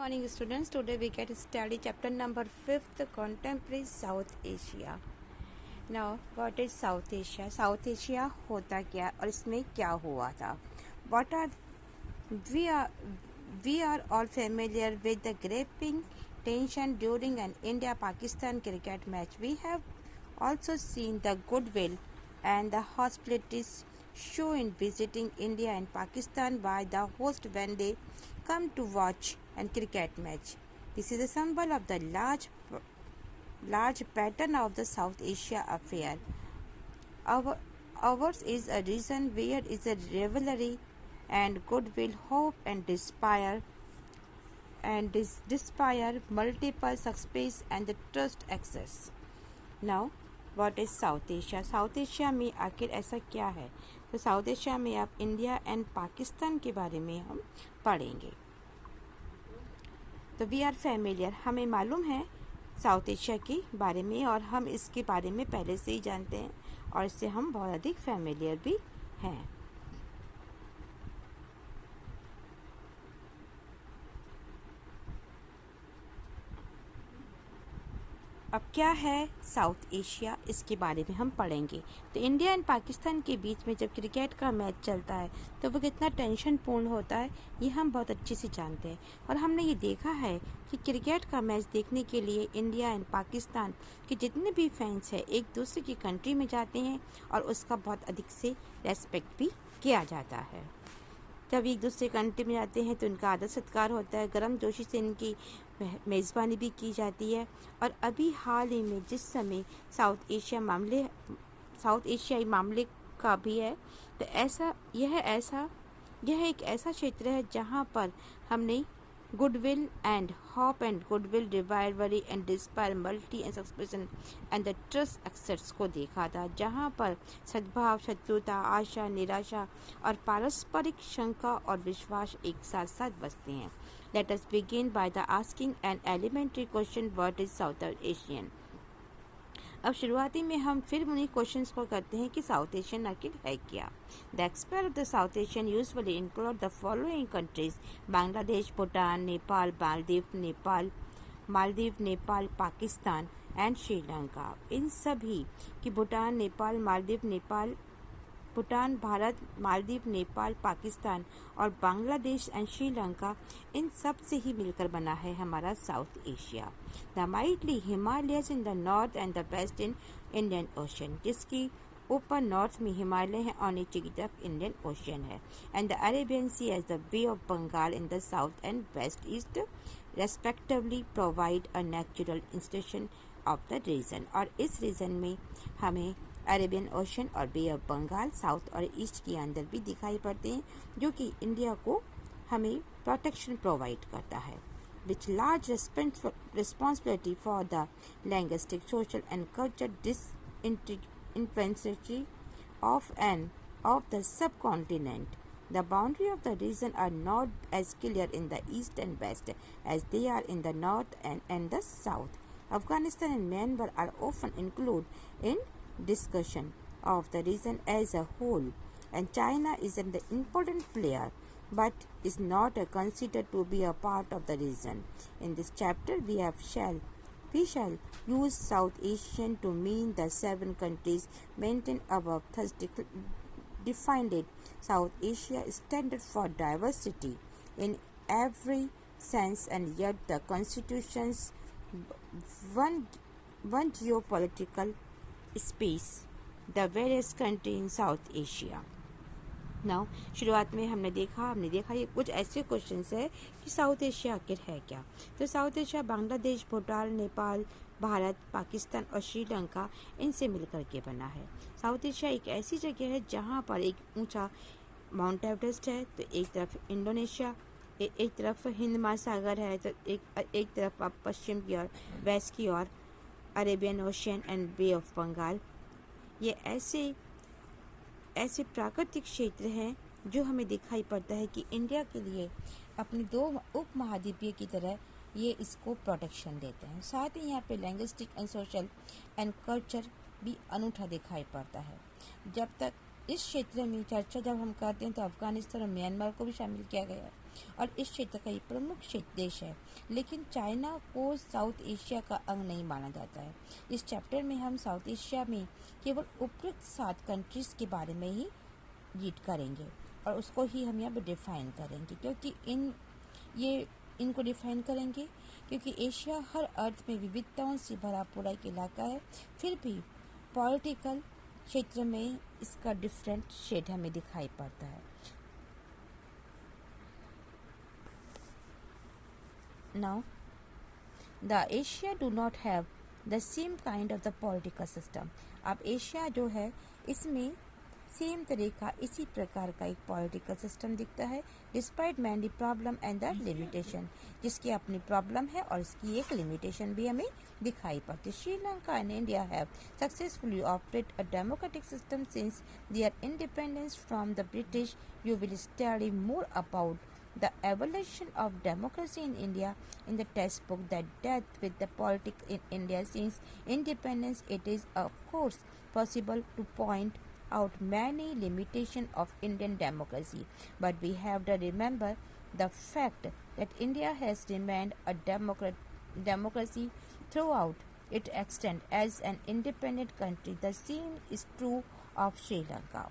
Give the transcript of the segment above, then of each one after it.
morning students. Today we get study chapter number 5th, contemporary South Asia. Now what is South Asia? South Asia होता क्या और इसमें क्या हुआ था? What are we are all familiar with the gripping tension during an India-Pakistan cricket match. We have also seen the goodwill and the hospitalities shown in visiting India and Pakistan by the host when they come to watch a cricket match. This is a symbol of the large pattern of the South Asia affair. Ours is a region where is a rivalry and goodwill, hope and despair, multiple success and the trust access. Now, what is South Asia? South Asia में आखिर ऐसा क्या है? तो south Asia में आप India and Pakistan के बारे में हम पढ़ेंगे. तो वी आर फैमिलियर, हमें मालूम है साउथ एशिया के बारे में और हम इसके बारे में पहले से ही जानते हैं और इससे हम बहुत अधिक फैमिलियर भी हैं. अब क्या है साउथ एशिया, इसके बारे में हम पढ़ेंगे. तो इंडिया एंड पाकिस्तान के बीच में जब क्रिकेट का मैच चलता है तो वो कितना टेंशन पूर्ण होता है ये हम बहुत अच्छे से जानते हैं. और हमने ये देखा है कि क्रिकेट का मैच देखने के लिए इंडिया एंड पाकिस्तान के जितने भी फैंस हैं एक दूसरे की कंट्री में जाते हैं और उसका बहुत अधिक से रेस्पेक्ट भी किया जाता है. जब एक दूसरे कंट्री में जाते हैं तो उनका आदर सत्कार होता है, गर्म जोशी से इनकी मेज़बानी भी की जाती है. और अभी हाल ही में जिस समय साउथ एशियाई मामले का भी है तो यह एक ऐसा क्षेत्र है जहां पर हमने goodwill and hope and goodwill, rivalry and despair, multi and suspicion and the trust access को देखा था, जहाँ पर सद्भाव, शत्रुता, आशा, निराशा और पारस्परिक शंका और विश्वास एक साथ साथ बसते हैं. Let us begin by the asking an elementary question: What is South Asian? अब शुरुआती में हम फिर उन्हीं क्वेश्चंस को करते हैं कि साउथ एशियन आखिर है क्या. The expert of the south Asian usually include the following countries: Bangladesh, Bhutan, Nepal, Maldives, Nepal, Pakistan and Sri Lanka. इन सभी की भूटान, भारत, मालदीव, नेपाल, पाकिस्तान और बांग्लादेश एंड श्रीलंका, इन सब से ही मिलकर बना है हमारा South Asia. The mighty Himalayas in the north and the west in Indian Ocean, जिसकी ऊपर नॉर्थ में हिमालय है और नीचे की तरफ इंडियन ओशन है. And the Arabian sea as the bay of Bengal in the south and west east respectively provide a natural insulation of the region. और इस रीजन में हमें अरेबियन ओशन और बे ऑफ बंगाल साउथ और ईस्ट के अंदर भी दिखाई पड़ते हैं जो कि इंडिया को हमें प्रोटेक्शन प्रोवाइड करता है. Which large responsibility for the linguistic, social and culture disintegration of the subcontinent. The boundary of the region are not as clear in the east and west as they are in the north and the south. Afghanistan and Myanmar are often included in discussion of the region as a whole, and China is an important player but is not considered to be a part of the region. In this chapter we shall use South Asian to mean the 7 countries mentioned above. Thus defined it, South Asia is standard for diversity in every sense, and yet the constitutions one geopolitical space the various countries in South Asia. Now शुरुआत में हमने देखा ये कुछ ऐसे questions है कि south Asia आखिर है क्या. तो साउथ एशिया बांग्लादेश, भूटान, नेपाल, भारत, पाकिस्तान और श्रीलंका, इनसे मिलकर के बना है. साउथ एशिया एक ऐसी जगह है जहाँ पर एक ऊंचा माउंट एवरेस्ट है, तो एक तरफ इंडोनेशिया, एक तरफ हिंद महासागर है, तो एक तरफ आप पश्चिम की ओर, वेस्ट की ओर Arabian ocean and bay of Bengal. ये ऐसे प्राकृतिक क्षेत्र हैं जो हमें दिखाई पड़ता है कि इंडिया के लिए अपने 2 उपमहाद्वीपीय की तरह ये इसको प्रोटेक्शन देते हैं. साथ ही यहाँ पे linguistic and social and culture भी अनूठा दिखाई पड़ता है. जब तक इस क्षेत्र में चर्चा जब हम करते हैं तो अफगानिस्तान और म्यांमार को भी शामिल किया गया है. और इस क्षेत्र का ये प्रमुख देश है, लेकिन चाइना को साउथ एशिया का अंग नहीं माना जाता है। इस चैप्टर में हम साउथ एशिया में केवल उपयुक्त 7 कंट्रीज के बारे में ही रीड करेंगे और उसको ही हम यहाँ पे डिफाइन करेंगे, क्योंकि इनको डिफाइन करेंगे क्योंकि एशिया हर अर्थ में विविधताओं से भरा पूरा एक इलाका है, फिर भी पॉलिटिकल क्षेत्र में इसका डिफरेंट शेड हमें दिखाई पड़ता है। Now the Asia do not have the same kind of the political system. अब एशिया जो है इसमें सेम तरह का इसी प्रकार का एक पॉलिटिकल सिस्टम दिखता है, despite many problem and the limitation, जिसकी अपनी प्रॉब्लम है और इसकी एक लिमिटेशन भी हमें दिखाई पड़ती है। Sri Lanka and India have successfully operate a democratic system since their independence from the British. You will study more about the evolution of democracy in India in the textbook that dealt with the politics in India since independence. It is of course possible to point out many limitations of Indian democracy, but we have to remember the fact that India has remained a democracy throughout its extent as an independent country. The same is true of Sri Lanka.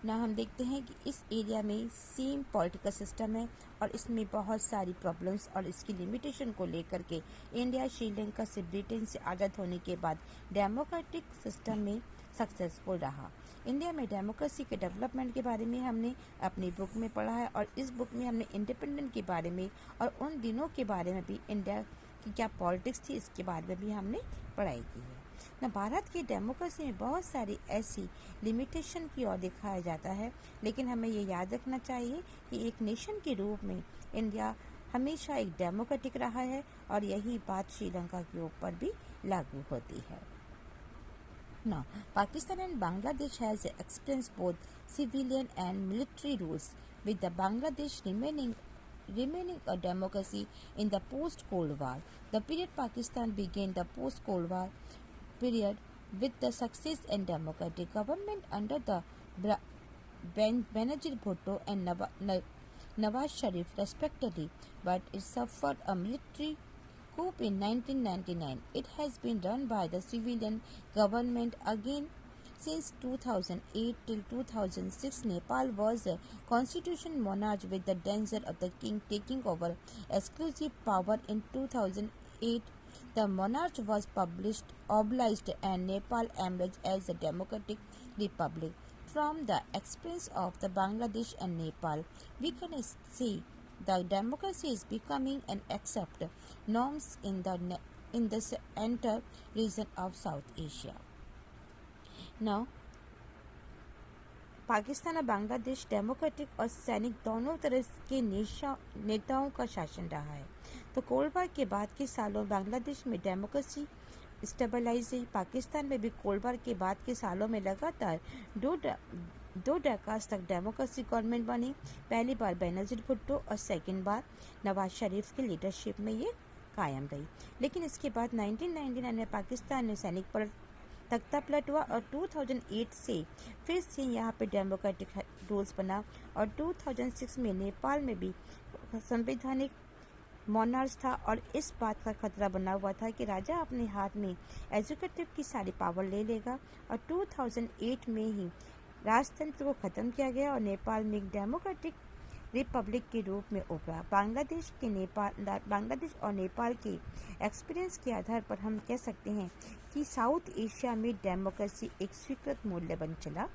ना हम देखते हैं कि इस area में same political system है और इसमें बहुत सारी प्रॉब्लम्स और इसकी लिमिटेशन को लेकर के इंडिया श्रीलंका से ब्रिटेन से आज़ाद होने के बाद डेमोक्रेटिक सिस्टम में सक्सेसफुल रहा। इंडिया में डेमोक्रेसी के डेवलपमेंट के बारे में हमने अपनी बुक में पढ़ा है और इस बुक में हमने इंडिपेंडेंट के बारे में और उन दिनों के बारे में भी इंडिया की क्या पॉलिटिक्स थी इसके बारे में भी हमने पढ़ाई की है। ना भारत की डेमोक्रेसी में बहुत सारी ऐसी लिमिटेशन की ओर दिखाया जाता है, लेकिन हमें ये याद रखना चाहिए कि एक नेशन के रूप में इंडिया हमेशा एक डेमोक्रेटिक रहा है और यही बात श्रीलंका के ऊपर भी लागू होती है। Now, Pakistan and Bangladesh has experienced both civilian and military rules, with the Bangladesh remaining a democracy in the post-Cold War. The period Pakistan began the post-Cold War period with the success and democratic government under the Benazir Bhutto and Nawaz Sharif respectively, but it suffered a military coup in 1999. It has been run by the civilian government again since 2008 till 2006. Nepal was a constitutional monarch with the danger of the king taking over exclusive power in 2008. The monarch was obliged and Nepal emerged as a democratic republic. From the experience of the Bangladesh and Nepal, we can see the democracy is becoming an accepted norms in the entire region of South Asia. Now, Pakistan और Bangladesh democratic और सैनिक दोनों तरह के नेताओं का शासन रहा है। तो कोल्ड वॉर के बाद के सालों बांग्लादेश में डेमोक्रेसी स्टेबलाइज हुई। पाकिस्तान में भी कोल्ड वॉर के बाद के सालों में लगातार दो डेकास तक डेमोक्रेसी गवर्नमेंट बनी। पहली बार बेनजीर भुट्टो और सेकंड बार नवाज शरीफ की लीडरशिप में ये कायम रही। लेकिन इसके बाद 1999 में पाकिस्तान ने सैनिक तख्ता पलट हुआ और 2008 से फिर से यहाँ पे डेमोक्रेटिक रूल्स बना और 2006 में नेपाल में भी संवैधानिक मोनार्च था और इस बात का खतरा बना हुआ था कि राजा अपने हाथ में एग्जीक्यूटिव की सारी पावर ले लेगा और 2008 में ही राजतंत्र को ख़त्म किया गया और नेपाल में एक डेमोक्रेटिक रिपब्लिक के रूप में उभरा। बांग्लादेश और नेपाल के एक्सपीरियंस के आधार पर हम कह सकते हैं कि साउथ एशिया में डेमोक्रेसी एक स्वीकृत मूल्य बन चला